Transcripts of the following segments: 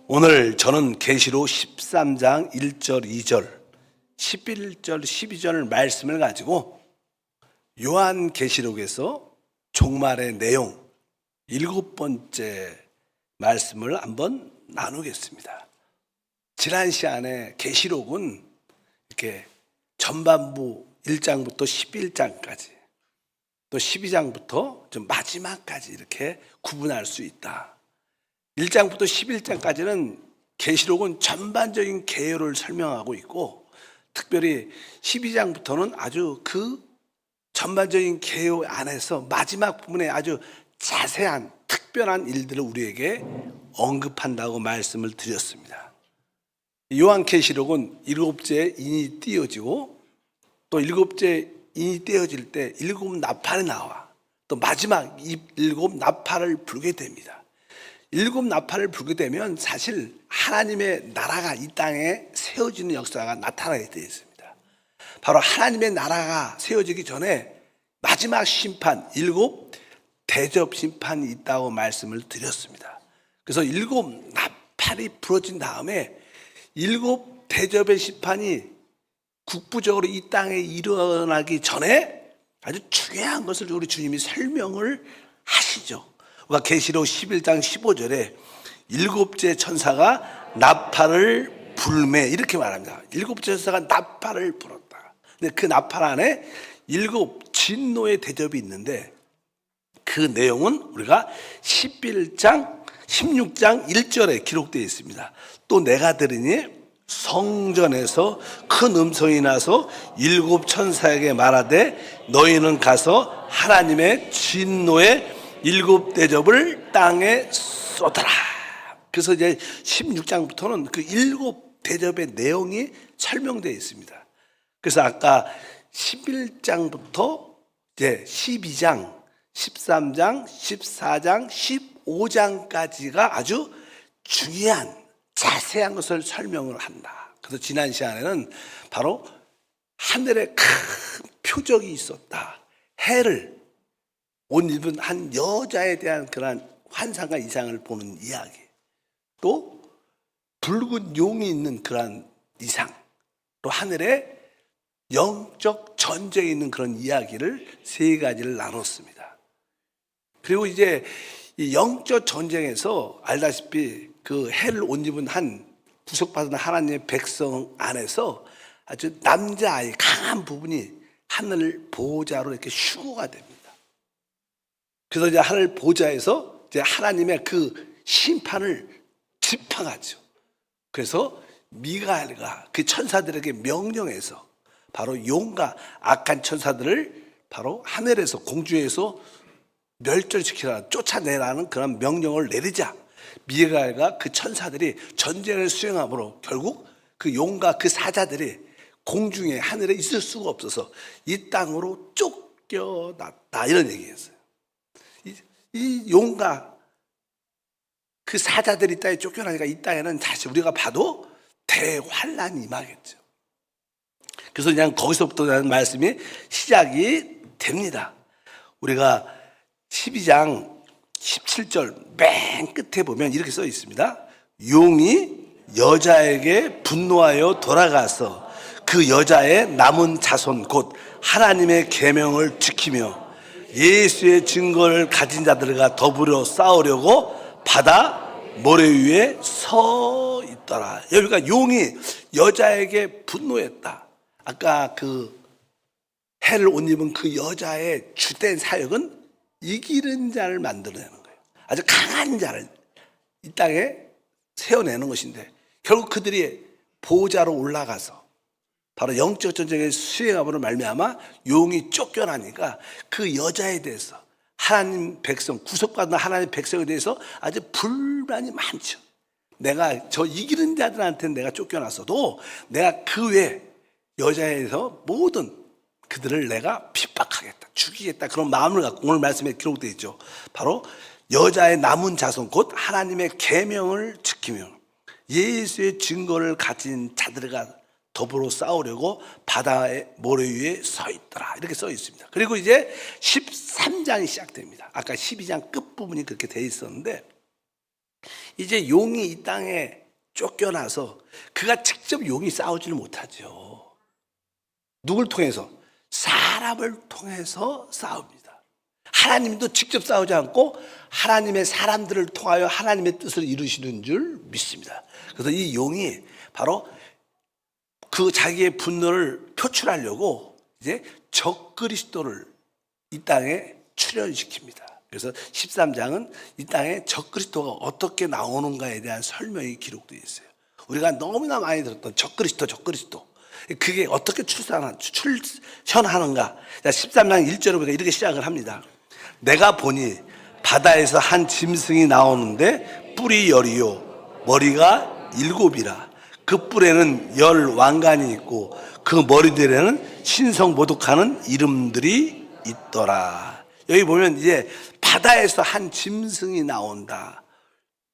오늘 저는 계시록 13장 1절, 2절, 11절, 12절 말씀을 가지고 요한계시록에서 종말의 내용 7번째 말씀을 한번 나누겠습니다. 지난 시간에 계시록은 이렇게 전반부 1장부터 11장까지 또 12장부터 좀 마지막까지 이렇게 구분할 수 있다. 1장부터 11장까지는 계시록은 전반적인 개요를 설명하고 있고, 특별히 12장부터는 아주 그 전반적인 개요 안에서 마지막 부분에 아주 자세한 특별한 일들을 우리에게 언급한다고 말씀을 드렸습니다. 요한계시록은 7째 인이 띄어지고, 또 7째 인이 띄어질 때 7 나팔이 나와 또 마지막 7 나팔을 불게 됩니다. 7 나팔을 불게 되면 사실 하나님의 나라가 이 땅에 세워지는 역사가 나타나게 되어 있습니다. 바로 하나님의 나라가 세워지기 전에 마지막 심판 7 대접 심판이 있다고 말씀을 드렸습니다. 그래서 7 나팔이 불어진 다음에 7 대접의 심판이 국부적으로 이 땅에 일어나기 전에 아주 중요한 것을 우리 주님이 설명을 하시죠. 우리가 계시록 11장 15절에 7째 천사가 나팔을 불매 이렇게 말합니다. 7째 천사가 나팔을 불었다. 근데 그 나팔 안에 7 진노의 대접이 있는데, 그 내용은 우리가 16장 1절에 기록되어 있습니다. 또 내가 들으니 성전에서 큰 음성이 나서 7 천사에게 말하되 너희는 가서 하나님의 진노의 7 대접을 땅에 쏟아라. 그래서 이제 16장부터는 그 7 대접의 내용이 설명되어 있습니다. 그래서 아까 11장부터 이제 12장, 13장, 14장, 15장까지가 아주 중요한 자세한 것을 설명을 한다. 그래서 지난 시간에는 바로 하늘에 큰 표적이 있었다. 해를 옷 입은 한 여자에 대한 그러한 환상과 이상을 보는 이야기, 또 붉은 용이 있는 그러한 이상, 또 하늘에 영적 전쟁이 있는 그런 이야기를 3가지를 나눴습니다. 그리고 이제 이 영적 전쟁에서 알다시피 그 해를 옷 입은 한 구속받은 하나님의 백성 안에서 아주 남자아이 강한 부분이 하늘 보호자로 이렇게 휴거가 됩니다. 그래서 이제 하늘 보좌에서 이제 하나님의 그 심판을 집행하죠. 그래서 미가엘가 그 천사들에게 명령해서 바로 용과 악한 천사들을 바로 하늘에서 공중에서 멸절시키라, 쫓아내라는 그런 명령을 내리자 미가엘과 그 천사들이 전쟁을 수행함으로 결국 그 용과 그 사자들이 공중에 하늘에 있을 수가 없어서 이 땅으로 쫓겨났다, 이런 얘기였어요. 이 용과 그 사자들이 땅에 쫓겨나니까 이 땅에는 다시 우리가 봐도 대환란이 임하겠죠. 그래서 그냥 거기서부터 말씀이 시작이 됩니다. 우리가 12장 17절 맨 끝에 보면 이렇게 써 있습니다. 용이 여자에게 분노하여 돌아가서 그 여자의 남은 자손 곧 하나님의 계명을 지키며 예수의 증거를 가진 자들과 더불어 싸우려고 바다 모래 위에 서 있더라. 여기가 용이 여자에게 분노했다. 아까 그 해를 옷 입은 그 여자의 주된 사역은 이기는 자를 만들어내는 거예요. 아주 강한 자를 이 땅에 세워내는 것인데, 결국 그들이 보호자로 올라가서 바로 영적 전쟁의 수행함으로 말미암아 용이 쫓겨나니까 그 여자에 대해서 하나님 백성, 구속받은 하나님 백성에 대해서 아주 불만이 많죠. 내가 저 이기는 자들한테는 내가 쫓겨났어도 내가 그 외 여자에 대해서 모든 그들을 내가 핍박하겠다, 죽이겠다, 그런 마음을 갖고 오늘 말씀에 기록되어 있죠. 바로 여자의 남은 자손 곧 하나님의 계명을 지키며 예수의 증거를 가진 자들과 더불어 싸우려고 바다의 모래 위에 서 있더라, 이렇게 써 있습니다. 그리고 이제 13장이 시작됩니다. 아까 12장 끝부분이 그렇게 돼 있었는데 이제 용이 이 땅에 쫓겨나서 그가 직접 용이 싸우지를 못하죠. 누굴 통해서? 사람을 통해서 싸웁니다. 하나님도 직접 싸우지 않고 하나님의 사람들을 통하여 하나님의 뜻을 이루시는 줄 믿습니다. 그래서 이 용이 바로 그 자기의 분노를 표출하려고 이제 적그리스도를 이 땅에 출현시킵니다. 그래서 13장은 이 땅에 적그리스도가 어떻게 나오는가에 대한 설명이 기록되어 있어요. 우리가 너무나 많이 들었던 적그리스도. 그게 어떻게 출현하는가. 13장 1절에 보니까 이렇게 시작을 합니다. 내가 보니 바다에서 한 짐승이 나오는데 뿔이 열이요 머리가 7이라. 그 뿔에는 10 왕관이 있고 그 머리들에는 신성모독하는 이름들이 있더라. 여기 보면 이제 바다에서 한 짐승이 나온다.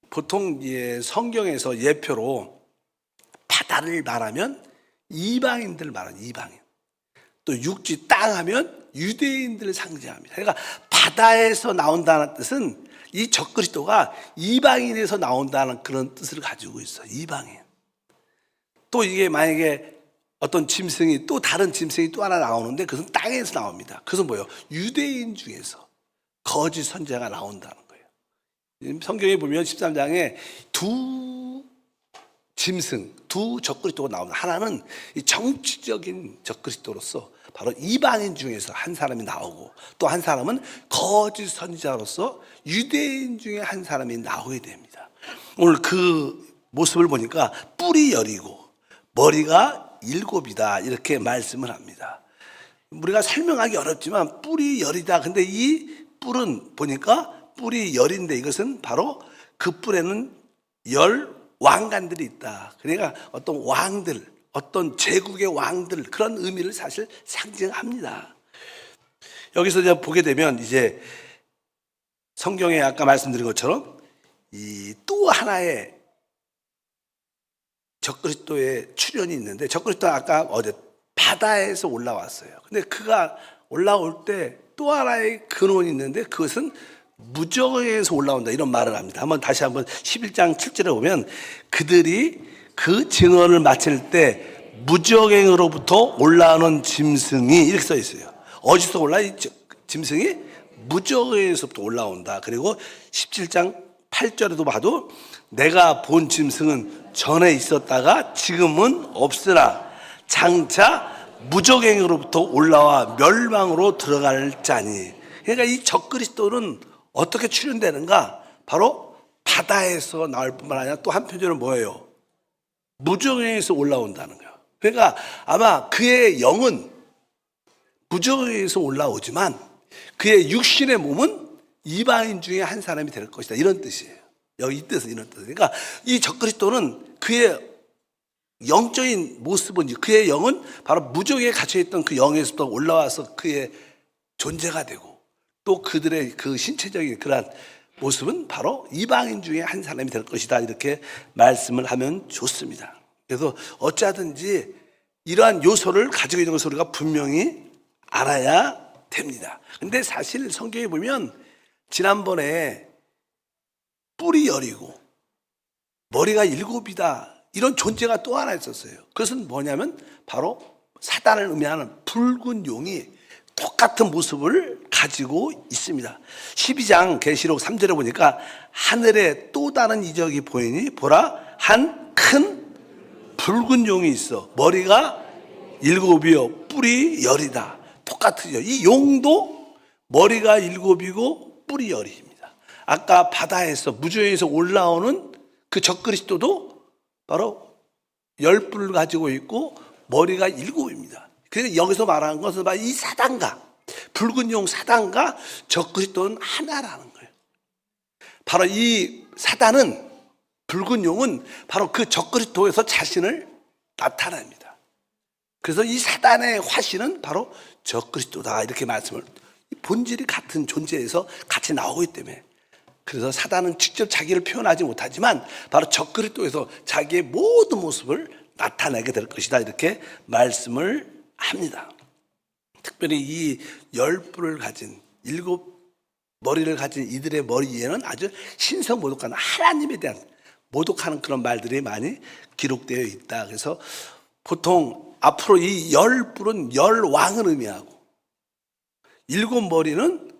보통 성경에서 예표로 바다를 말하면 이방인들을 말하는 이방인. 또 육지 땅 하면 유대인들을 상징합니다. 그러니까 바다에서 나온다는 뜻은 이 적그리스도가 이방인에서 나온다는 그런 뜻을 가지고 있어요. 이방인. 또 이게 만약에 어떤 짐승이 또 다른 짐승이 또 하나 나오는데 그것은 땅에서 나옵니다. 그것은 뭐예요? 유대인 중에서 거짓 선지자가 나온다는 거예요. 성경에 보면 13장에 두 짐승, 두 적그리스도가 나옵니다. 하나는 이 정치적인 적그리스도로서 바로 이방인 중에서 한 사람이 나오고 또 한 사람은 거짓 선지자로서 유대인 중에 한 사람이 나오게 됩니다. 오늘 그 모습을 보니까 뿔이 열이고 머리가 7이다 이렇게 말씀을 합니다. 우리가 설명하기 어렵지만 뿔이 열이다. 근데 이 뿔은 보니까 뿔이 열인데 이것은 바로 그 뿔에는 10 왕관들이 있다. 그러니까 어떤 왕들, 어떤 제국의 왕들 그런 의미를 사실 상징합니다. 여기서 이제 보게 되면 이제 성경에 아까 말씀드린 것처럼 이 또 하나의 적그리스도의 출현이 있는데 적그리스도는 아까 어제 바다에서 올라왔어요. 근데 그가 올라올 때 또 하나의 근원이 있는데 그것은 무저에서 올라온다 이런 말을 합니다. 다시 한번 11장 7절에 보면 그들이 그 증언을 마칠 때 무저갱으로부터 올라오는 짐승이 이렇게 써 있어요. 어디서 올라? 이 짐승이 무저에서부터 올라온다. 그리고 17장 8절에도 봐도 내가 본 짐승은 전에 있었다가 지금은 없으나 장차 무저갱으로부터 올라와 멸망으로 들어갈 자니. 그러니까 이 적그리스도는 어떻게 출현되는가? 바로 바다에서 나올 뿐만 아니라 또 한편으로는 뭐예요? 무저갱에서 올라온다는 거예요. 그러니까 아마 그의 영은 무저갱에서 올라오지만 그의 육신의 몸은 이방인 중에 한 사람이 될 것이다. 이런 뜻이에요. 여기 이 뜻은 이런 뜻. 그러니까 이 적그리스도는 그의 영적인 모습은 그의 영은 바로 무저갱에 갇혀있던 그 영에서부터 올라와서 그의 존재가 되고 또 그들의 그 신체적인 그러한 모습은 바로 이방인 중에 한 사람이 될 것이다. 이렇게 말씀을 하면 좋습니다. 그래서 어찌하든지 이러한 요소를 가지고 있는 것을 우리가 분명히 알아야 됩니다. 근데 사실 성경에 보면 지난번에 뿔이 열이고 머리가 7이다 이런 존재가 또 하나 있었어요. 그것은 뭐냐면 바로 사단을 의미하는 붉은 용이 똑같은 모습을 가지고 있습니다. 12장 계시록 3절에 보니까 하늘에 또 다른 이적이 보이니 보라 한 큰 붉은 용이 있어 머리가 7이요 뿔이 10이다. 똑같으죠. 이 용도 머리가 7이고 뿔이 10입니다. 아까 바다에서 무저에서 올라오는 그 적그리스도도 바로 10뿔을 가지고 있고 머리가 7입니다. 그래서 여기서 말하는 것은 바로 이 사단과 붉은 용 사단과 적그리스도는 하나라는 거예요. 바로 이 사단은 붉은 용은 바로 그 적그리스도에서 자신을 나타냅니다. 그래서 이 사단의 화신은 바로 적그리스도다 이렇게 말씀을 본질이 같은 존재에서 같이 나오기 때문에 그래서 사단은 직접 자기를 표현하지 못하지만 바로 적그리스도에서 자기의 모든 모습을 나타내게 될 것이다 이렇게 말씀을 합니다. 특별히 이 10뿔을 가진 7 머리를 가진 이들의 머리 위에는 아주 신성모독하는 하나님에 대한 모독하는 그런 말들이 많이 기록되어 있다. 그래서 보통 앞으로 이 열 뿔은 열 왕을 의미하고 일곱 머리는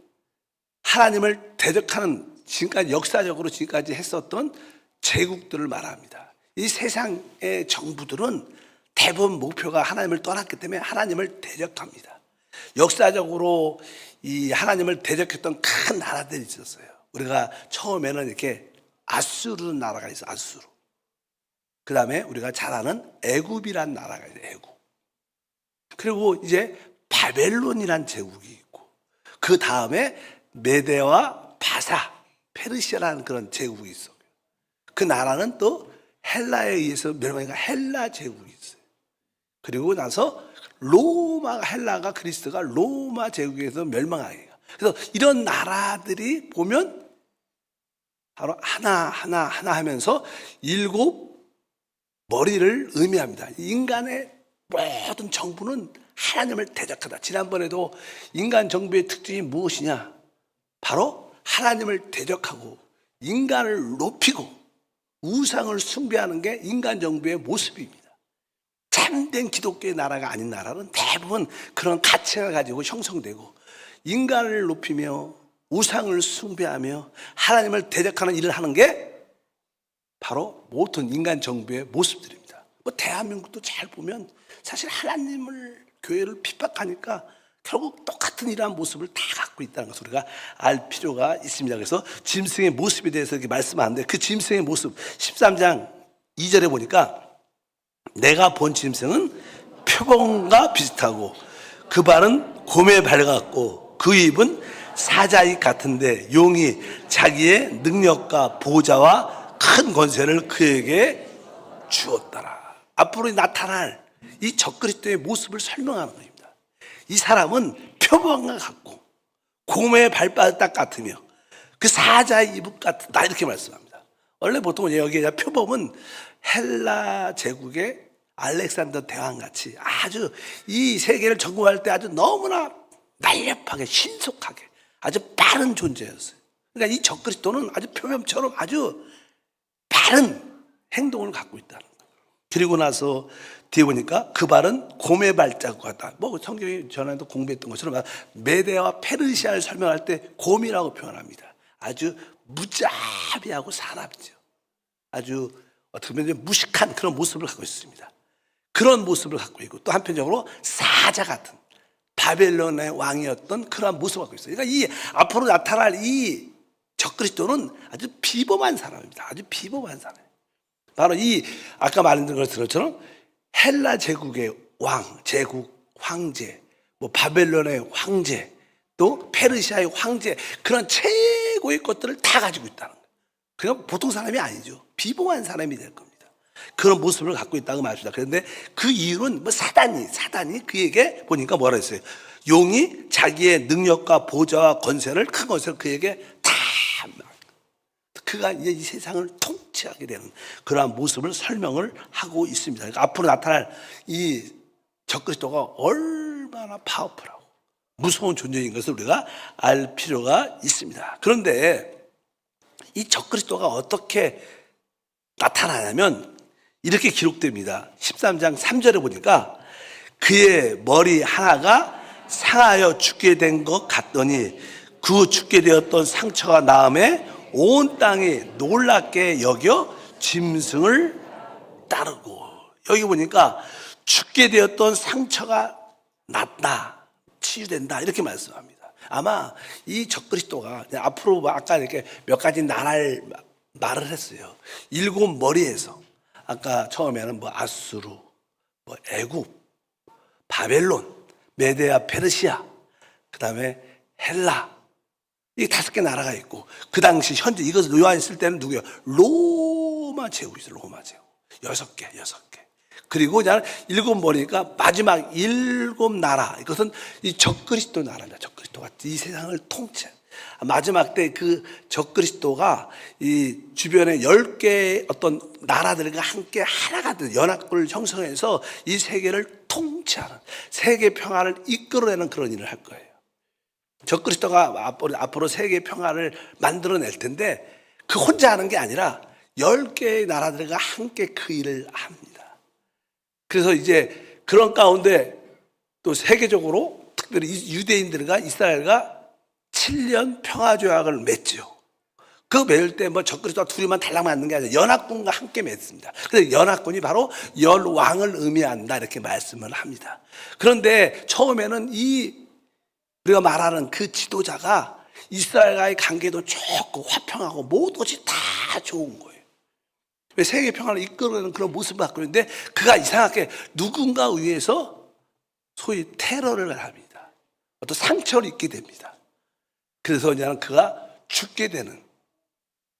하나님을 대적하는 지금까지 역사적으로 지금까지 했었던 제국들을 말합니다. 이 세상의 정부들은 대부분 목표가 하나님을 떠났기 때문에 하나님을 대적합니다. 역사적으로 이 하나님을 대적했던 큰 나라들이 있었어요. 우리가 처음에는 이렇게 아수르 나라가 있어요. 아수르. 그 다음에 우리가 잘 아는 애굽이란 나라가 있어요. 애굽. 그리고 이제 바벨론이란 제국이 있고 그 다음에 메데와 바사, 페르시아라는 그런 제국이 있어요. 그 나라는 또 헬라에 의해서 멸망한 헬라 제국이 있어요. 그리고 나서 로마, 헬라가 그리스가 로마 제국에서 멸망하게. 그래서 이런 나라들이 보면 바로 하나 하면서 일곱 머리를 의미합니다. 인간의 모든 정부는 하나님을 대적하다. 지난번에도 인간 정부의 특징이 무엇이냐? 바로 하나님을 대적하고 인간을 높이고 우상을 숭배하는 게 인간 정부의 모습입니다. 참된 기독교의 나라가 아닌 나라는 대부분 그런 가치를 가지고 형성되고 인간을 높이며 우상을 숭배하며 하나님을 대적하는 일을 하는 게 바로 모든 인간 정부의 모습들입니다. 뭐 대한민국도 잘 보면 사실 하나님을 교회를 핍박하니까 결국 똑같은 이러한 모습을 다 갖고 있다는 것을 우리가 알 필요가 있습니다. 그래서 짐승의 모습에 대해서 이렇게 말씀하는데 그 짐승의 모습 13장 2절에 보니까 내가 본 짐승은 표범과 비슷하고 그 발은 곰의 발 같고 그 입은 사자입 같은데 용이 자기의 능력과 보좌와 큰 권세를 그에게 주었더라. 앞으로 나타날 이 적그리스도의 모습을 설명하는 겁니다. 이 사람은 표범과 같고 곰의 발바닥 같으며 그 사자의 이북 같다 이렇게 말씀합니다. 원래 보통 여기 표범은 헬라 제국의 알렉산더 대왕같이 아주 이 세계를 정복할 때 아주 너무나 날렵하게 신속하게 아주 빠른 존재였어요. 그러니까 이 적그리스도는 아주 표범처럼 아주 빠른 행동을 갖고 있다는 거예요. 그리고 나서 뒤에 보니까 그 발은 곰의 발자국 같다. 뭐 성경이 전에도 공부했던 것처럼 메데와 페르시아를 설명할 때 곰이라고 표현합니다. 아주 무자비하고 사납죠. 아주 어떻게 보면 무식한 그런 모습을 갖고 있습니다. 그런 모습을 갖고 있고 또 한편적으로 사자 같은 바벨론의 왕이었던 그런 모습을 갖고 있어요. 그러니까 이 앞으로 나타날 이 적그리스도는 아주 비범한 사람입니다. 아주 비범한 사람. 바로 이 아까 말했던 것처럼 헬라 제국의 왕, 제국, 황제, 뭐 바벨론의 황제, 또 페르시아의 황제 그런 최고의 것들을 다 가지고 있다는 거예요. 그러니까 보통 사람이 아니죠. 비범한 사람이 될 겁니다. 그런 모습을 갖고 있다고 말합니다. 그런데 그 이유는 뭐 사단이 그에게 보니까 뭐라 했어요? 용이 자기의 능력과 보좌와 권세를 큰 권세를 그에게 다 그가 이제 이 세상을 통치하게 되는 그러한 모습을 설명을 하고 있습니다. 그러니까 앞으로 나타날 이 적그리스도가 얼마나 파워풀하고 무서운 존재인 것을 우리가 알 필요가 있습니다. 그런데 이 적그리스도가 어떻게 나타나냐면 이렇게 기록됩니다. 13장 3절에 보니까 그의 머리 하나가 상하여 죽게 된 것 같더니 그 죽게 되었던 상처가 나음에 온 땅이 놀랍게 여겨 짐승을 따르고 여기 보니까 죽게 되었던 상처가 낫다, 치유된다 이렇게 말씀합니다. 아마 이 적그리스도가 앞으로 아까 이렇게 몇 가지 나라를 말을 했어요. 일곱 머리에서 아까 처음에는 뭐 아수르, 뭐 애굽, 바벨론, 메데아, 페르시아, 그 다음에 헬라 이 5개 나라가 있고 그 당시 현재 이것을 요한이 쓸 때는 누구예요? 로마 제국이 있어요. 로마 제국 6개. 그리고 이제 일곱 머리니까 마지막 일곱 나라 이것은 이 적그리스도 나라입니다. 적그리스도가 이 세상을 통치 마지막 때 그 적그리스도가 이 주변에 10개 어떤 나라들과 함께 하나가 된 연합국을 형성해서 이 세계를 통치하는 세계 평화를 이끌어내는 그런 일을 할 거예요. 적그리스도가 앞으로 세계 평화를 만들어낼 텐데 그 혼자 하는 게 아니라 10개의 나라들과 함께 그 일을 합니다. 그래서 이제 그런 가운데 또 세계적으로 특별히 유대인들과 이스라엘과 7년 평화조약을 맺죠. 그 맺을 때 뭐 적그리스도와 둘이만 달랑 맞는 게 아니라 연합군과 함께 맺습니다. 그래서 연합군이 바로 열 왕을 의미한다 이렇게 말씀을 합니다. 그런데 처음에는 우리가 말하는 그 지도자가 이스라엘과의 관계도 좋고 화평하고 모든 것이 다 좋은 거예요. 왜 세계 평화를 이끌어내는 그런 모습을 갖고 있는데 그가 이상하게 누군가 의해서 소위 테러를 합니다. 어떤 상처를 입게 됩니다. 그래서 그냥 그가 죽게 되는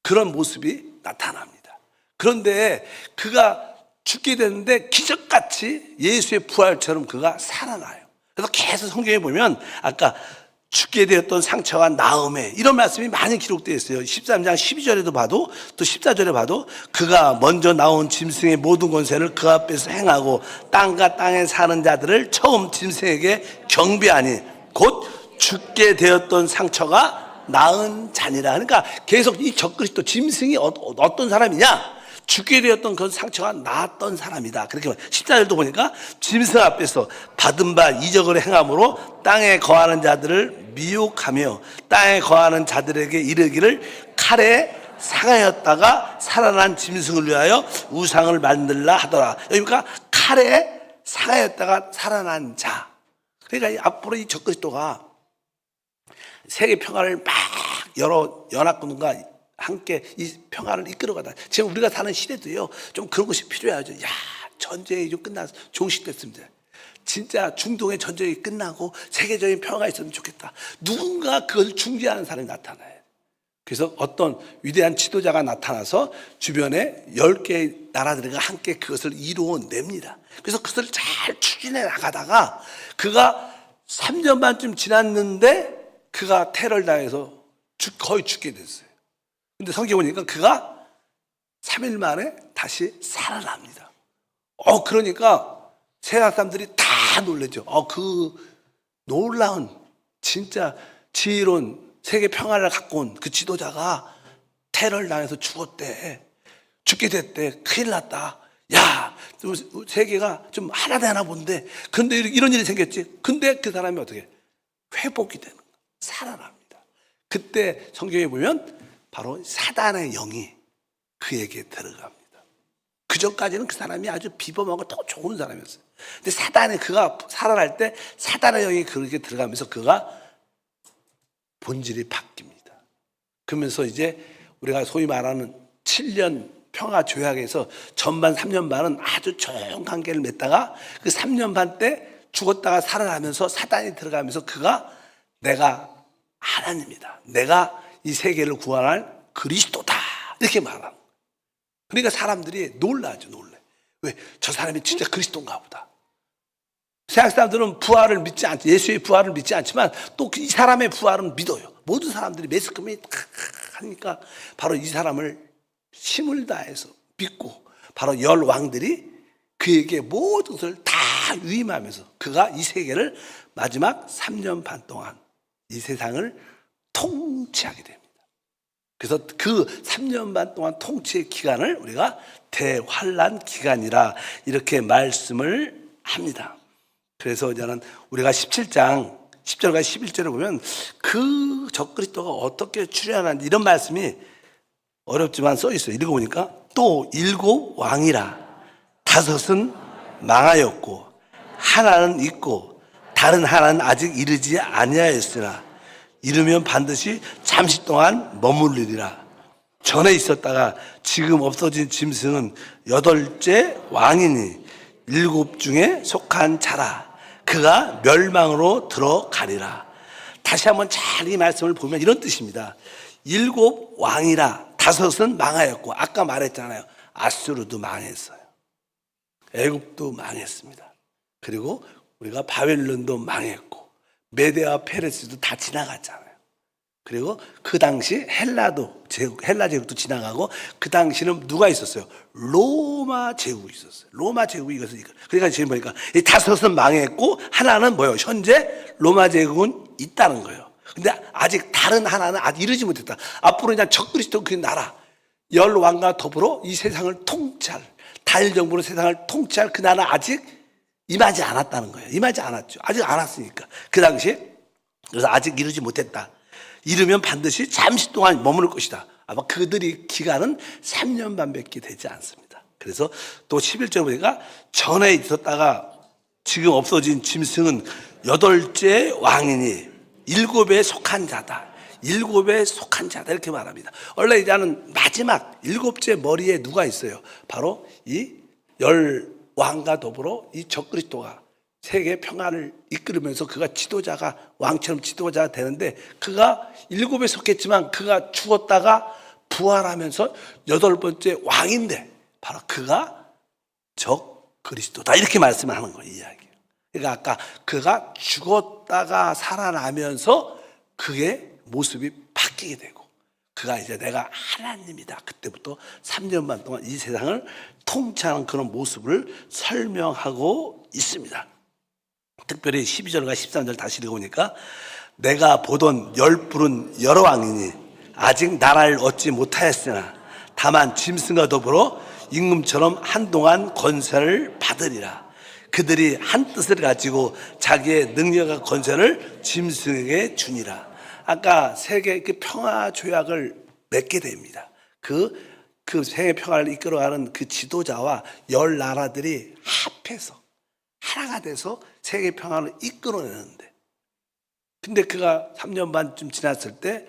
그런 모습이 나타납니다. 그런데 그가 죽게 되는데 기적같이 예수의 부활처럼 그가 살아나요. 그래서 계속 성경에 보면 아까 죽게 되었던 상처가 나음에 이런 말씀이 많이 기록되어 있어요. 13장 12절에도 봐도 또 14절에 봐도 그가 먼저 나온 짐승의 모든 권세를 그 앞에서 행하고 땅과 땅에 사는 자들을 처음 짐승에게 경배하니 곧 죽게 되었던 상처가 나은 자니라. 그러니까 계속 이 적그리스도 짐승이 어떤 사람이냐? 죽게 되었던 그 상처가 나았던 사람이다. 그렇게 14절도 보니까 짐승 앞에서 받은 바 이적을 행함으로 땅에 거하는 자들을 미혹하며 땅에 거하는 자들에게 이르기를 칼에 상하였다가 살아난 짐승을 위하여 우상을 만들라 하더라. 그러니까 칼에 상하였다가 살아난 자. 그러니까 앞으로 이 적그리스도가 세계 평화를 막 여러 연합군과 함께 이 평화를 이끌어가다. 지금 우리가 사는 시대도요, 좀 그런 것이 필요하죠. 야, 전쟁이 좀 끝나서 종식됐습니다. 진짜 중동의 전쟁이 끝나고 세계적인 평화가 있었으면 좋겠다. 누군가 그걸 중재하는 사람이 나타나요. 그래서 어떤 위대한 지도자가 나타나서 주변에 10개의 나라들과 함께 그것을 이루어냅니다. 그래서 그것을 잘 추진해 나가다가 그가 3년 반쯤 지났는데 그가 테러를 당해서 거의 죽게 됐어요. 근데 성경 보니까 그가 3일 만에 다시 살아납니다. 그러니까 세상 사람들이 다 놀랬죠. 그 놀라운 진짜 지혜로운 세계 평화를 갖고 온 그 지도자가 테러를 당해서 죽었대. 죽게 됐대. 큰일 났다. 야, 세계가 좀 하나 되나 본데. 근데 이런 일이 생겼지. 근데 그 사람이 어떻게 회복이 되는 거야. 살아납니다. 그때 성경에 보면 바로 사단의 영이 그에게 들어갑니다. 그 전까지는 그 사람이 아주 비범하고 더 좋은 사람이었어요. 근데 그가 살아날 때 사단의 영이 그에게 들어가면서 그가 본질이 바뀝니다. 그러면서 이제 우리가 소위 말하는 7년 평화 조약에서 전반 3년 반은 아주 좋은 관계를 맺다가 그 3년 반 때 죽었다가 살아나면서 사단이 들어가면서 그가 내가 하나님이다. 내가 이 세계를 구원할 그리스도다. 이렇게 말하는. 그러니까 사람들이 놀라죠, 놀래. 왜? 저 사람이 진짜 그리스도인가 보다. 세상 사람들은 부활을 믿지 않지, 예수의 부활을 믿지 않지만 또 이 사람의 부활은 믿어요. 모든 사람들이 매스컴이 하니까 바로 이 사람을 힘을 다해서 믿고 바로 열 왕들이 그에게 모든 것을 다 위임하면서 그가 이 세계를 마지막 3년 반 동안 이 세상을 통치하게 됩니다. 그래서 그 3년 반 동안 통치의 기간을 우리가 대환란 기간이라 이렇게 말씀을 합니다. 그래서 저는 우리가 17장 10절과 11절을 보면 그 적그리스도가 어떻게 출현하는지 이런 말씀이 어렵지만 써 있어요. 읽어보니까 또 7 왕이라 5은 망하였고 하나는 있고 다른 하나는 아직 이르지 아니하였으나 이르면 반드시 잠시 동안 머물리리라. 전에 있었다가 지금 없어진 짐승은 8째 왕이니 7 중에 속한 자라. 그가 멸망으로 들어가리라. 다시 한번 잘 이 말씀을 보면 이런 뜻입니다. 7 왕이라 5은 망하였고 아까 말했잖아요. 아수르도 망했어요. 애굽도 망했습니다. 그리고 우리가 바벨론도 망했고 메데와 페르시도 다 지나갔잖아요. 그리고 그 당시 헬라 제국도 지나가고 그 당시는 누가 있었어요? 로마 제국이 있었어요. 로마 제국이 이것을 그러니까 지금 보니까 이 5은 망했고 하나는 뭐예요? 현재 로마 제국은 있다는 거예요. 근데 아직 다른 하나는 아직 이르지 못했다. 앞으로 그냥 적그리스도 그 나라, 열 왕과 더불어 이 세상을 통치할, 다일 정부로 세상을 통치할 그 나라 아직 임하지 않았다는 거예요. 임하지 않았죠. 아직 안 왔으니까. 그 당시에. 그래서 아직 이르지 못했다. 이르면 반드시 잠시 동안 머무를 것이다. 아마 그들이 기간은 3년 반밖에 되지 않습니다. 그래서 또 11절 보니까 전에 있었다가 지금 없어진 짐승은 8째 왕이니 7에 속한 자다. 7에 속한 자다. 이렇게 말합니다. 원래 이제는 마지막 7째 머리에 누가 있어요? 바로 이 열 왕과 더불어 이 적그리스도가 세계 평화를 이끌으면서 그가 지도자가 왕처럼 지도자가 되는데 그가 7에 속했지만 그가 죽었다가 부활하면서 8번째 왕인데 바로 그가 적그리스도다. 이렇게 말씀을 하는 거예요. 이야기예요. 그러니까 아까 그가 죽었다가 살아나면서 그의 모습이 바뀌게 되고 그가 이제 내가 하나님이다. 그때부터 3년 반 동안 이 세상을 통치하는 그런 모습을 설명하고 있습니다. 특별히 12절과 13절 다시 읽어보니까 내가 보던 열불은 여러 왕이니 아직 나라를 얻지 못하였으나 다만 짐승과 더불어 임금처럼 한동안 권세를 받으리라. 그들이 한 뜻을 가지고 자기의 능력과 권세를 짐승에게 주니라. 아까 세계 그 평화 조약을 맺게 됩니다. 그 세계 평화를 이끌어가는 그 지도자와 열 나라들이 합해서 하나가 돼서 세계 평화를 이끌어내는데, 근데 그가 3년 반쯤 지났을 때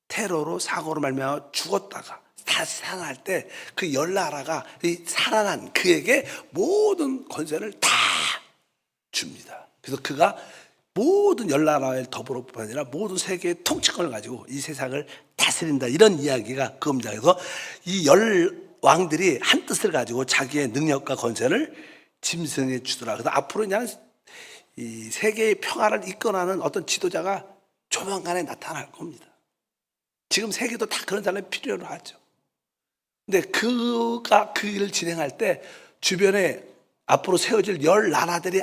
테러로 사고로 말미암아 죽었다가 다시 살아날 때 그 열 나라가 살아난 그에게 모든 권세를 다 줍니다. 그래서 그가 모든 열 나라에 더불어뿐 아니라 모든 세계의 통치권을 가지고 이 세상을 다스린다. 이런 이야기가 그겁니다. 그래서 이 열 왕들이 한 뜻을 가지고 자기의 능력과 권세를 짐승에 주더라. 그래서 앞으로 그냥 이 세계의 평화를 이끌어가는 어떤 지도자가 조만간에 나타날 겁니다. 지금 세계도 다 그런 사람이 필요로 하죠. 근데 그가 그 일을 진행할 때 주변에 앞으로 세워질 열 나라들이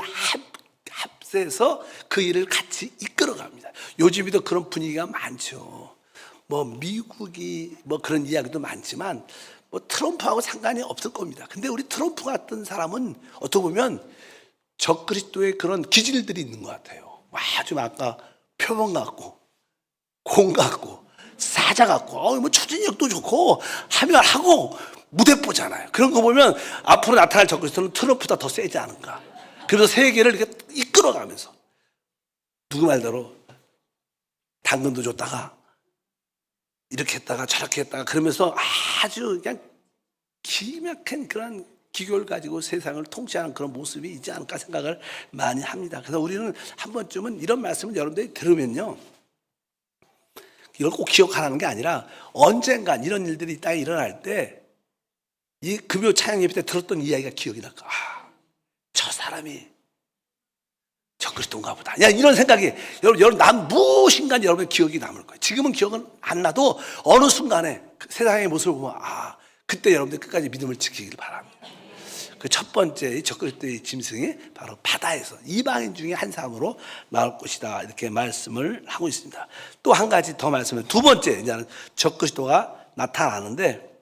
합세해서 그 일을 같이 이끌어갑니다. 요즘에도 그런 분위기가 많죠. 뭐 미국이 뭐 그런 이야기도 많지만 뭐 트럼프하고 상관이 없을 겁니다. 근데 우리 트럼프 같은 사람은 어떻게 보면 적그리스도의 그런 기질들이 있는 것 같아요. 아주 아까 표범 같고 공 같고 사자 같고 뭐 추진력도 좋고 하면 하고 무대 보잖아요. 그런 거 보면 앞으로 나타날 적그리스도는 트럼프보다 더 세지 않은가. 그래서 세계를 이렇게 이끌어가면서 누구 말대로 당근도 줬다가 이렇게 했다가 저렇게 했다가 그러면서 아주 그냥 기막힌 그런 기교를 가지고 세상을 통치하는 그런 모습이 있지 않을까 생각을 많이 합니다. 그래서 우리는 한 번쯤은 이런 말씀을 여러분들이 들으면요, 이걸 꼭 기억하라는 게 아니라 언젠간 이런 일들이 이 땅에 일어날 때 이 금요 찬양 예배 때 들었던 이야기가 기억이 날까. 저 사람이 적그리스도인가 보다. 야, 이런 생각이 여러분 난 무엇인가 여러분의 기억이 남을 거예요. 지금은 기억은 안 나도 어느 순간에 그 세상의 모습을 보면 그때 여러분들 끝까지 믿음을 지키길 바랍니다. 그 첫 번째 적그리스도의 짐승이 바로 바다에서 이방인 중에 한 사람으로 나올 것이다. 이렇게 말씀을 하고 있습니다. 또 한 가지 더 말씀을, 두 번째 이제는 적그리스도가 나타나는데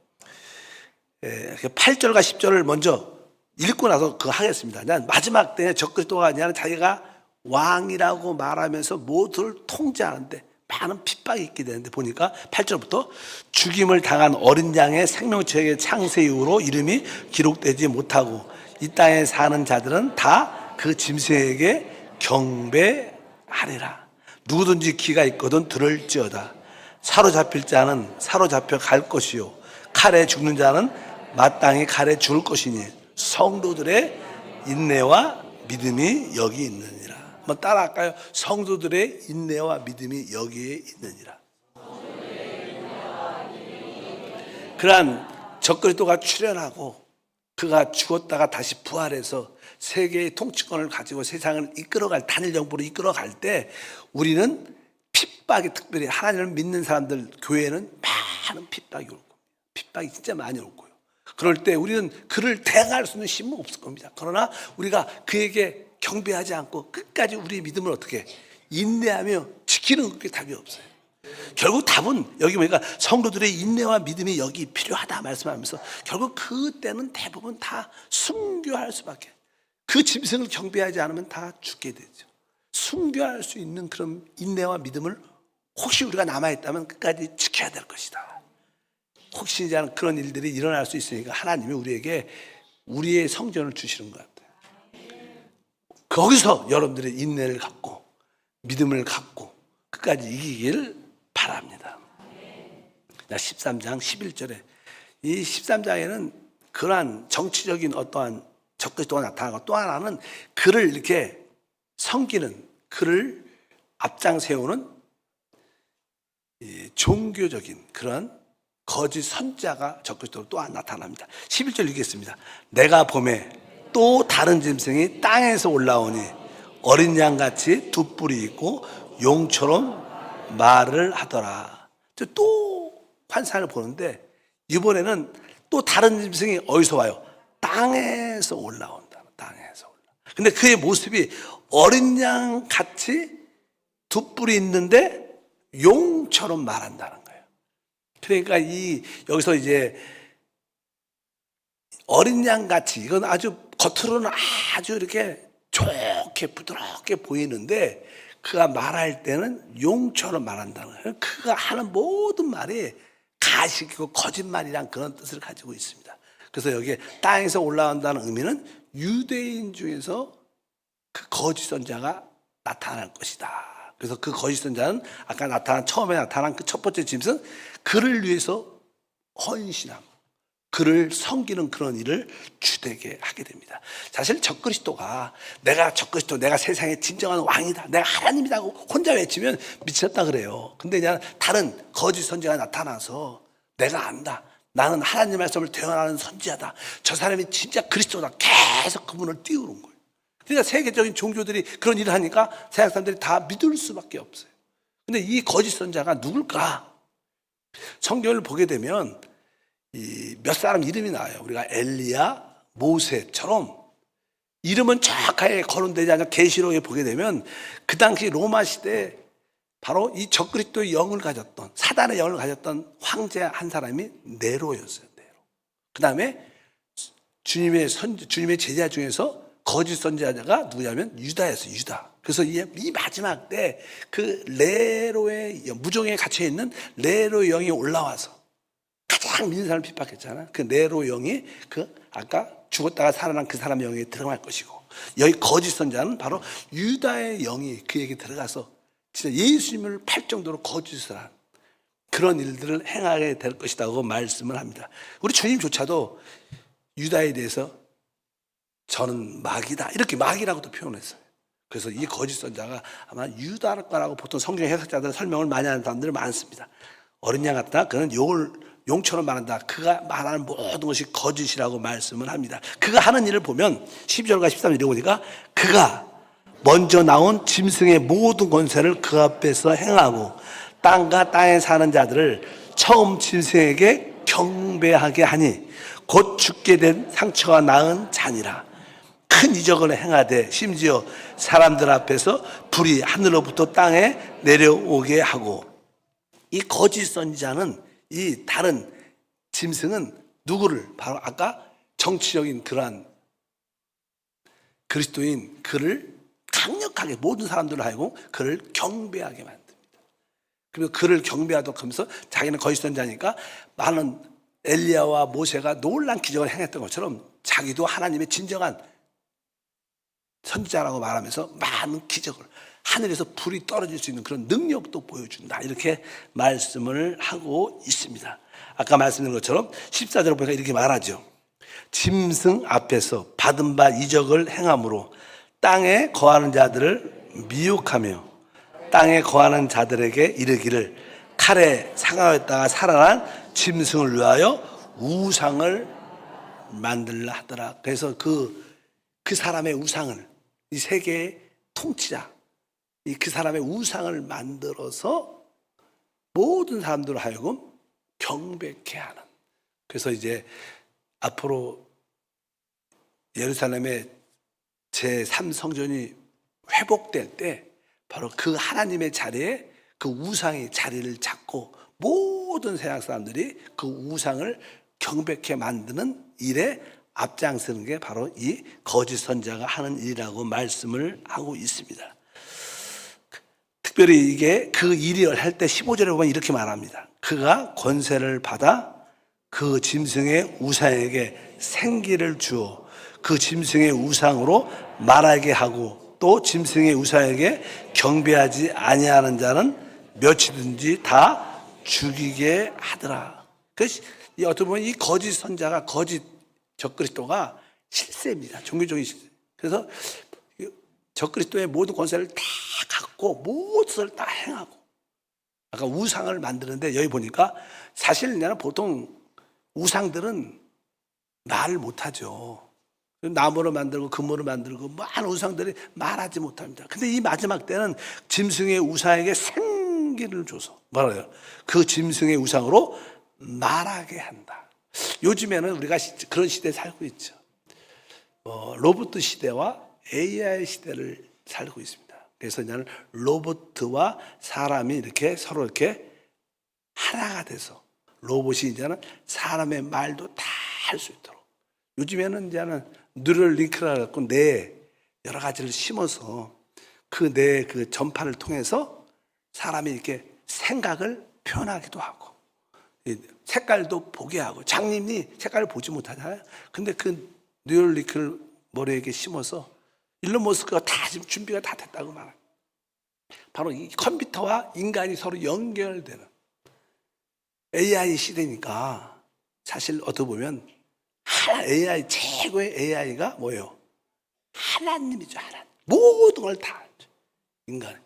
8절과 10절을 먼저 읽고 나서 그거 하겠습니다. 난 마지막 때에 적그리스도가 아니라 자기가 왕이라고 말하면서 모두를 통제하는데 많은 핍박이 있게 되는데 보니까 8절부터 죽임을 당한 어린 양의 생명책의 창세 이후로 이름이 기록되지 못하고 이 땅에 사는 자들은 다 그 짐승에게 경배하리라. 누구든지 귀가 있거든 들을지어다. 사로잡힐 자는 사로잡혀 갈 것이요 칼에 죽는 자는 마땅히 칼에 죽을 것이니 성도들의 인내와 믿음이 여기 있느니라. 한번 따라할까요? 성도들의 인내와 믿음이 여기에 있느니라. 그러한 적그리스도가 출현하고 그가 죽었다가 다시 부활해서 세계의 통치권을 가지고 세상을 이끌어갈, 단일 정부로 이끌어갈 때 우리는 핍박이, 특별히 하나님을 믿는 사람들 교회는 많은 핍박이 올 겁니다. 핍박이 진짜 많이 올 거예요. 그럴 때 우리는 그를 대항할 수 있는 힘은 없을 겁니다. 그러나 우리가 그에게 경배하지 않고 끝까지 우리의 믿음을 어떻게 인내하며 지키고 지키는 것밖에 답이 없어요. 결국 답은 여기 보니까 성도들의 인내와 믿음이 여기 필요하다 말씀하면서 결국 그때는 대부분 다 순교할 수밖에, 그 짐승을 경배하지 않으면 다 죽게 되죠. 순교할 수 있는 그런 인내와 믿음을 혹시 우리가 남아있다면 끝까지 지켜야 될 것이다. 혹시 이제 그런 일들이 일어날 수 있으니까 하나님이 우리에게 우리의 성전을 주시는 것 같아요. 거기서 여러분들의 인내를 갖고 믿음을 갖고 끝까지 이기길 바랍니다. 13장 11절에 이 13장에는 그러한 정치적인 어떠한 적그리스도가 나타나고 또 하나는 그를 이렇게 섬기는, 그를 앞장 세우는 종교적인 그런 거짓 선자가 적그리스도로 또 나타납니다. 11절 읽겠습니다. 내가 봄에 또 다른 짐승이 땅에서 올라오니 어린 양같이 두 뿔이 있고 용처럼 말을 하더라. 또 환상을 보는데 이번에는 또 다른 짐승이 어디서 와요? 땅에서 올라온다. 땅에서 올라. 근데 그의 모습이 어린 양 같이 두 뿔이 있는데 용처럼 말한다는 거예요. 그러니까 여기서 이제 어린 양 같이, 이건 아주 겉으로는 아주 이렇게 좋게 부드럽게 보이는데 그가 말할 때는 용처럼 말한다는 거예요. 그가 하는 모든 말이 가식이고 거짓말이란 그런 뜻을 가지고 있습니다. 그래서 여기에 땅에서 올라온다는 의미는 유대인 중에서 그 거짓 선자가 나타날 것이다. 그래서 그 거짓 선자는 아까 처음에 나타난 그 첫 번째 짐승, 그를 위해서 헌신하고 그를 섬기는 그런 일을 주되게 하게 됩니다. 사실 적그리스도가 내가 세상의 진정한 왕이다, 내가 하나님이라고 혼자 외치면 미쳤다 그래요. 근데 그냥 다른 거짓 선지자가 나타나서 내가 안다, 나는 하나님 말씀을 대언하는 선지자다, 저 사람이 진짜 그리스도다, 계속 그분을 띄우는 거예요. 그러니까 세계적인 종교들이 그런 일을 하니까 세상 사람들이 다 믿을 수밖에 없어요. 근데 이 거짓 선지자가 누굴까? 성경을 보게 되면 몇 사람 이름이 나와요. 우리가 엘리야, 모세처럼 이름은 정확하게 거론되지 않은 계시록에 보게 되면 그 당시 로마 시대에 바로 이 적그리스도의 영을 가졌던, 사단의 영을 가졌던 황제 한 사람이 네로였어요. 네로. 그 다음에 주님의 제자 중에서 거짓 선지자가 누구냐면 유다였어요. 유다. 그래서 이 마지막 때 그 네로의 무정에 갇혀 있는 네로의 영이 올라와서 가장 믿는 사람을 핍박했잖아. 그 네로 영이 아까 죽었다가 살아난 그 사람 영에 들어갈 것이고, 여기 거짓 선자는 바로 유다의 영이 그에게 들어가서 진짜 예수님을 팔 정도로 거짓을 한 그런 일들을 행하게 될 것이라고 말씀을 합니다. 우리 주님조차도 유다에 대해서 저는 마귀다, 이렇게 마귀라고도 표현했어요. 그래서 이 거짓 선자가 아마 유다일 거라고 보통 성경 해석자들은 설명을 많이 하는 사람들이 많습니다. 어린 양 같다, 그는 용처럼 말한다, 그가 말하는 모든 것이 거짓이라고 말씀을 합니다. 그가 하는 일을 보면 12절과 13절 읽어보니까 그가 먼저 나온 짐승의 모든 권세를 그 앞에서 행하고 땅과 땅에 사는 자들을 처음 짐승에게 경배하게 하니 곧 죽게 된 상처가 나은 자니라. 큰 이적을 행하되 심지어 사람들 앞에서 불이 하늘로부터 땅에 내려오게 하고. 이 거짓 선지자는, 이 다른 짐승은 누구를, 바로 아까 정치적인 그러한 그리스도인 그를 강력하게 모든 사람들을 하고 그를 경배하게 만듭니다. 그리고 그를 경배하도록 하면서 자기는 거짓 선지자니까 많은 엘리야와 모세가 놀란 기적을 행했던 것처럼 자기도 하나님의 진정한 선지자라고 말하면서 많은 기적을, 하늘에서 불이 떨어질 수 있는 그런 능력도 보여준다, 이렇게 말씀을 하고 있습니다. 아까 말씀드린 것처럼 14절을 보니까 이렇게 말하죠. 짐승 앞에서 받은 바 이적을 행함으로 땅에 거하는 자들을 미혹하며 땅에 거하는 자들에게 이르기를 칼에 상하였다가 살아난 짐승을 위하여 우상을 만들라 하더라. 그래서 그 사람의 우상을, 이 세계의 통치자, 그 사람의 우상을 만들어서 모든 사람들을 하여금 경배케 하는. 그래서 이제 앞으로 예루살렘의 제3성전이 회복될 때 바로 그 하나님의 자리에 그 우상이 자리를 잡고 모든 세상 사람들이 그 우상을 경배케 만드는 일에 앞장서는 게 바로 이 거짓 선자가 하는 일이라고 말씀을 하고 있습니다. 특별히 이게 그 일이 할 때 15절에 보면 이렇게 말합니다. 그가 권세를 받아 그 짐승의 우상에게 생기를 주어 그 짐승의 우상으로 말하게 하고 또 짐승의 우상에게 경배하지 아니하는 자는 몇이든지 다 죽이게 하더라. 그래서 어떻게 보면 이 거짓 선자가 거짓 적그리스도가 실세입니다. 종교적인 실세. 그래서 적그리스도의 모든 권세를 다 갖고 모든 것을 다 행하고 아까 우상을 만드는데 여기 보니까 사실 나는 보통 우상들은 말을 못하죠. 나무를 만들고 금으로 만들고 많은 우상들이 말하지 못합니다. 근데 이 마지막 때는 짐승의 우상에게 생기를 줘서 말해요. 그 짐승의 우상으로 말하게 한다. 요즘에는 우리가 그런 시대에 살고 있죠. 로봇 시대와 AI 시대를 살고 있습니다. 그래서 이제는 로봇과 사람이 이렇게 서로 이렇게 하나가 돼서 로봇이 이제는 사람의 말도 다 할 수 있도록 요즘에는 이제는 뉴럴 링크라 갖고 뇌에 여러 가지를 심어서 그 뇌의 그 전파를 통해서 사람이 이렇게 생각을 표현하기도 하고 색깔도 보게 하고 장님이 색깔을 보지 못하잖아요. 근데 그 뉴럴 링크를 머리에 심어서 일론 머스크가 다 지금 준비가 다 됐다고 말합니다. 바로 이 컴퓨터와 인간이 서로 연결되는 AI 시대니까 사실 어떻게 보면 AI 최고의 AI가 뭐예요? 하나님이죠. 하나님. 모든 걸 다 알죠. 인간.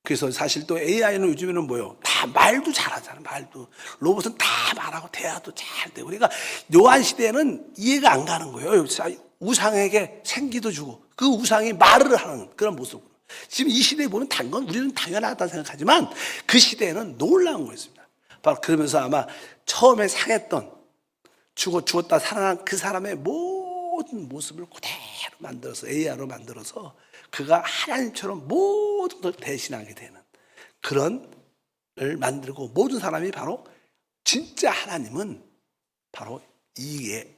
그래서 사실 또 AI는 요즘에는 뭐예요? 다 말도 잘하잖아요. 말도. 로봇은 다 말하고 대화도 잘 되고. 그러니까 요한 시대에는 이해가 안 가는 거예요. 우상에게 생기도 주고 그 우상이 말을 하는 그런 모습으로. 지금 이 시대에 보면 건 우리는 당연하다 생각하지만 그 시대에는 놀라운 거였습니다. 바로 그러면서 아마 처음에 상했던 죽었다 살아난 그 사람의 모든 모습을 그대로 만들어서 AI로 만들어서 그가 하나님처럼 모든 걸 대신하게 되는 그런 을 만들고 모든 사람이 바로 진짜 하나님은 바로 이게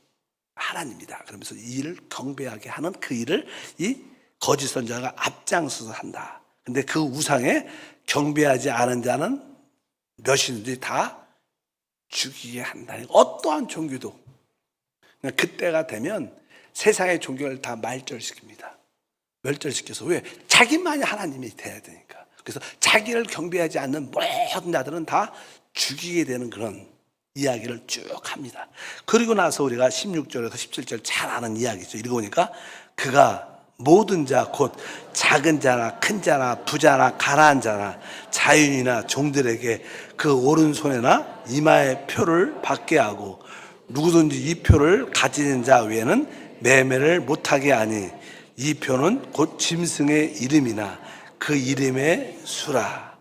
하나님이다. 그러면서 이 일을 경배하게 하는 그 일을 이 거짓 선자가 앞장서서 한다. 근데 그 우상에 경배하지 않은 자는 몇이든지 다 죽이게 한다. 어떠한 종교도 그때가 되면 세상의 종교를 다 말절시킵니다. 멸절시켜서 왜? 자기만이 하나님이 돼야 되니까. 그래서 자기를 경배하지 않는 모든 자들은 다 죽이게 되는 그런 이야기를 쭉 합니다. 그리고 나서 우리가 16절에서 17절 잘 아는 이야기죠. 읽어보니까 그가 모든 자 곧 작은 자나 큰 자나 부자나 가난한 자나 자유인이나 종들에게 그 오른손에나 이마에 표를 받게 하고 누구든지 이 표를 가지는 자 외에는 매매를 못하게 하니 이 표는 곧 짐승의 이름이나 그 이름의 수라.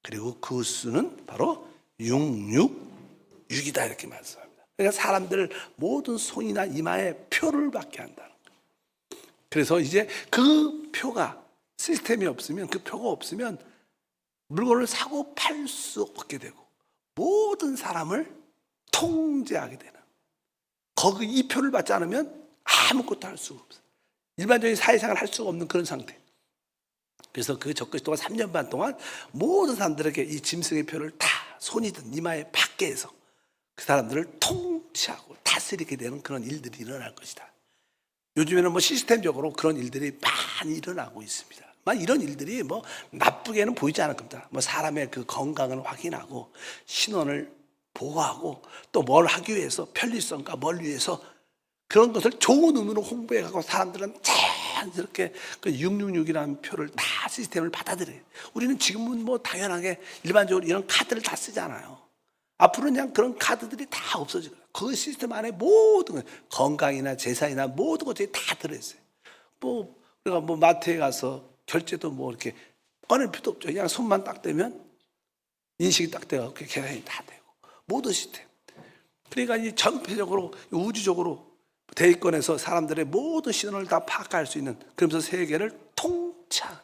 그리고 그 수는 바로 666이다 이렇게 말씀합니다. 그러니까 사람들 모든 손이나 이마에 표를 받게 한다는 거예요. 그래서 이제 그 표가 시스템이 없으면 그 표가 없으면 물건을 사고 팔 수 없게 되고 모든 사람을 통제하게 되는 거기 이 표를 받지 않으면 아무것도 할 수가 없어요. 일반적인 사회생활을 할 수가 없는 그런 상태. 그래서 그 적그리스도가 3년 반 동안 모든 사람들에게 이 짐승의 표를 다 손이든 이마에 받게 해서 그 사람들을 통치하고 다스리게 되는 그런 일들이 일어날 것이다. 요즘에는 뭐 시스템적으로 그런 일들이 많이 일어나고 있습니다. 이런 일들이 뭐 나쁘게는 보이지 않을 겁니다. 뭐 사람의 그 건강을 확인하고 신원을 보호하고 또 뭘 하기 위해서 편리성과 뭘 위해서 그런 것을 좋은 의미로 홍보해가고 사람들은 자연스럽게 그 666이라는 표를 다 시스템을 받아들여요. 우리는 지금은 뭐 당연하게 일반적으로 이런 카드를 다 쓰잖아요. 앞으로는 그냥 그런 카드들이 다 없어질 거예요. 그 시스템 안에 모든 건강이나 재산이나 모든 것들이 다 들어있어요. 뭐 우리가 뭐 마트에 가서 결제도 뭐 이렇게 꺼낼 필요도 없죠. 그냥 손만 딱 대면 인식이 딱 돼갖고 계산이 다 되고 모든 시스템. 그러니까 이 전체적으로 우주적으로 대기권에서 사람들의 모든 신원을 다 파악할 수 있는 그러면서 세계를 통치한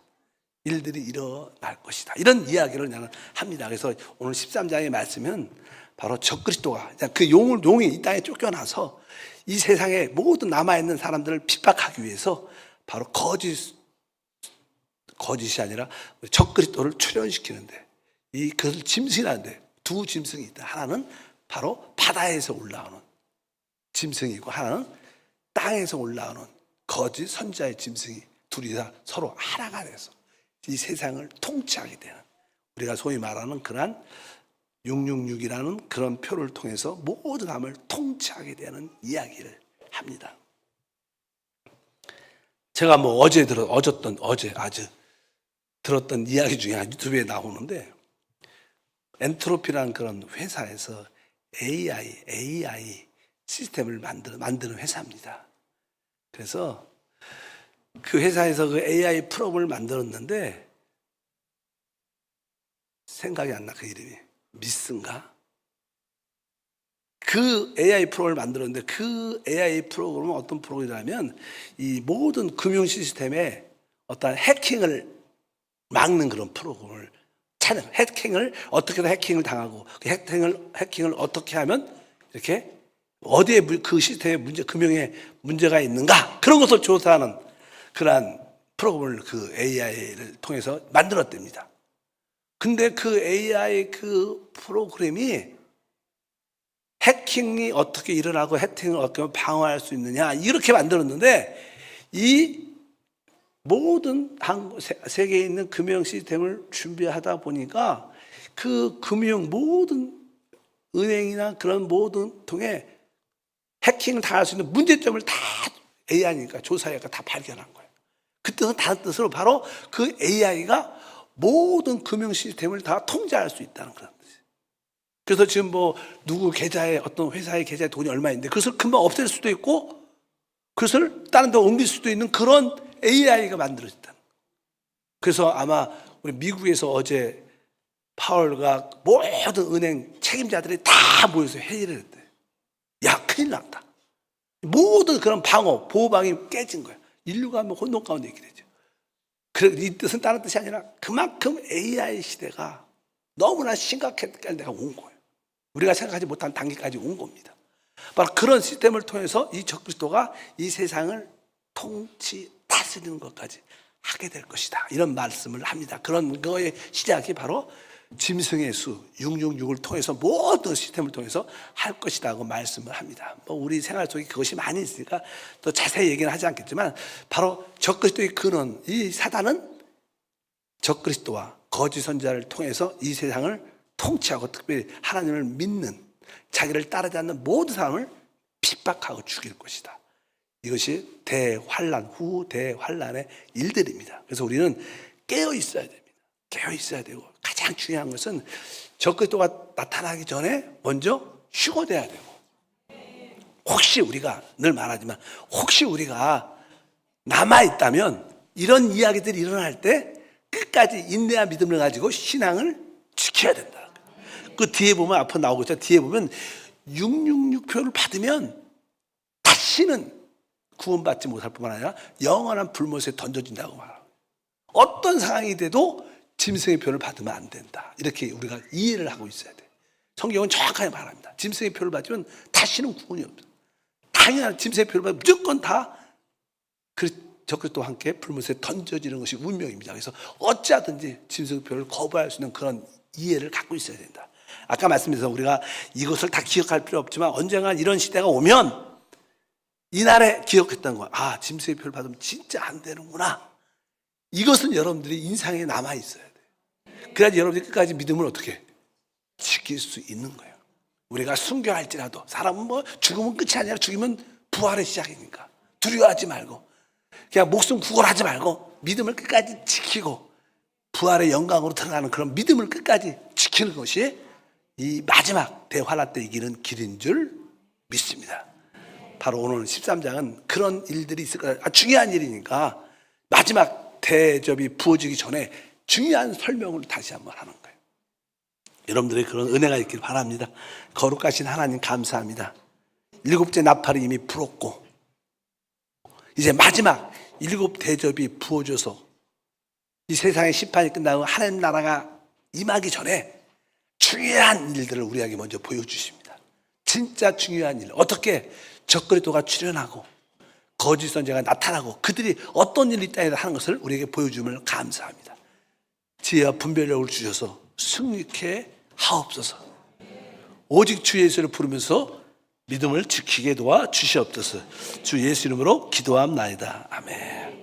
일들이 일어날 것이다. 이런 이야기를 나는 합니다. 그래서 오늘 13장의 말씀은 바로 적그리스도가 용이 이 땅에 쫓겨나서 이 세상에 모든 남아있는 사람들을 핍박하기 위해서 바로 거짓이 아니라 적그리스도를 출현시키는데 그것을 짐승이라는데 두 짐승이 있다. 하나는 바로 바다에서 올라오는 짐승이고 하나는 땅에서 올라오는 거짓 선자의 짐승이 둘이 다 서로 하나가 돼서 이 세상을 통치하게 되는, 우리가 소위 말하는 그러한 666이라는 그런 표를 통해서 모든 남을 통치하게 되는 이야기를 합니다. 제가 어제 들었던 이야기 중에 유튜브에 나오는데, 엔트로피라는 그런 회사에서 AI 시스템을 만드는 회사입니다. 그래서 그 회사에서 그 AI 프로그램을 만들었는데 생각이 안 나. 그 이름이 미스인가? 그 AI 프로그램을 만들었는데 그 AI 프로그램은 어떤 프로그램이라면 이 모든 금융 시스템에 어떤 해킹을 막는 그런 프로그램을 어떻게든 해킹을 당하고 그 해킹을 어떻게 하면 이렇게 어디에 그 시스템에 금융에 문제가 있는가 그런 것을 조사하는 그러한 프로그램을 그 AI를 통해서 만들었답니다. 근데 그 AI 그 프로그램이 해킹이 어떻게 일어나고 해킹을 어떻게 방어할 수 있느냐 이렇게 만들었는데 이 모든 세계에 있는 금융 시스템을 준비하다 보니까 그 모든 은행이나 그런 모든 통에 해킹을 당할 수 있는 문제점을 다 AI니까 조사해가 다 발견한 거예요. 그 뜻은 다른 뜻으로 바로 그 AI가 모든 금융 시스템을 다 통제할 수 있다는 그런 뜻이에요. 그래서 지금 누구 계좌에 어떤 회사의 계좌에 돈이 얼마 있는데 그것을 금방 없앨 수도 있고 그것을 다른 데 옮길 수도 있는 그런 AI가 만들어졌다. 그래서 아마 우리 미국에서 어제 파월과 모든 은행 책임자들이 다 모여서 회의를 했대. 야, 큰일 났다. 모든 그런 보호망이 깨진 거야. 인류가 혼돈 가운데 있게 되죠. 이 뜻은 다른 뜻이 아니라 그만큼 AI 시대가 너무나 심각했던 데가 온 거예요. 우리가 생각하지 못한 단계까지 온 겁니다. 바로 그런 시스템을 통해서 이 적그리스도가 이 세상을 다스리는 것까지 하게 될 것이다. 이런 말씀을 합니다. 그런 거의 시작이 바로 짐승의 수 666을 통해서 모든 시스템을 통해서 할 것이라고 말씀을 합니다. 우리 생활 속에 그것이 많이 있으니까 또 자세히 얘기는 하지 않겠지만 바로 적그리스도의 근원, 이 사단은 적그리스도와 거짓 선지자를 통해서 이 세상을 통치하고 특별히 하나님을 믿는 자기를 따르지 않는 모든 사람을 핍박하고 죽일 것이다. 이것이 후 대환란의 일들입니다. 그래서 우리는 깨어 있어야 됩니다. 깨어 있어야 되고 가장 중요한 것은 적그리스도가 나타나기 전에 먼저 휴거돼야 되고, 혹시 우리가 늘 말하지만 혹시 우리가 남아있다면 이런 이야기들이 일어날 때 끝까지 인내와 믿음을 가지고 신앙을 지켜야 된다. 그 뒤에 보면 앞으로 나오고 있죠. 뒤에 보면 666표를 받으면 다시는 구원받지 못할 뿐만 아니라 영원한 불못에 던져진다고 말합니다. 어떤 상황이 돼도 짐승의 표를 받으면 안 된다. 이렇게 우리가 이해를 하고 있어야 돼. 성경은 정확하게 말합니다. 짐승의 표를 받으면 다시는 구원이 없다. 당연한 짐승의 표를 받으면 무조건 다 적그리스도와 함께 불못에 던져지는 것이 운명입니다. 그래서 어찌하든지 짐승의 표를 거부할 수 있는 그런 이해를 갖고 있어야 된다. 아까 말씀드려서 우리가 이것을 다 기억할 필요 없지만 언젠가 이런 시대가 오면 이날에 기억했던 거야. 아, 짐승의 표를 받으면 진짜 안 되는구나. 이것은 여러분들이 인상에 남아 있어야 돼. 그래야지 여러분들이 끝까지 믿음을 어떻게 지킬 수 있는 거예요. 우리가 순교할지라도 사람은 죽으면 끝이 아니라 죽으면 부활의 시작이니까 두려워하지 말고 그냥 목숨 구걸하지 말고 믿음을 끝까지 지키고 부활의 영광으로 드러나는 그런 믿음을 끝까지 지키는 것이 이 마지막 대환란 때 이기는 길인 줄 믿습니다. 바로 오늘 13장은 그런 일들이 있을 거다. 중요한 일이니까 마지막 대접이 부어지기 전에 중요한 설명을 다시 한번 하는 거예요. 여러분들의 그런 은혜가 있길 바랍니다. 거룩하신 하나님 감사합니다. 7째 나팔이 이미 불었고 이제 마지막 7 대접이 부어져서 이 세상의 심판이 끝나고 하나님 나라가 임하기 전에 중요한 일들을 우리에게 먼저 보여주십니다. 진짜 중요한 일. 어떻게 적그리스도가 출현하고 거짓 선지자가 나타나고 그들이 어떤 일이 있다 하는 것을 우리에게 보여줌을 감사합니다. 지혜와 분별력을 주셔서 승리케 하옵소서. 오직 주 예수를 부르면서 믿음을 지키게 도와 주시옵소서. 주 예수 이름으로 기도함나이다. 아멘.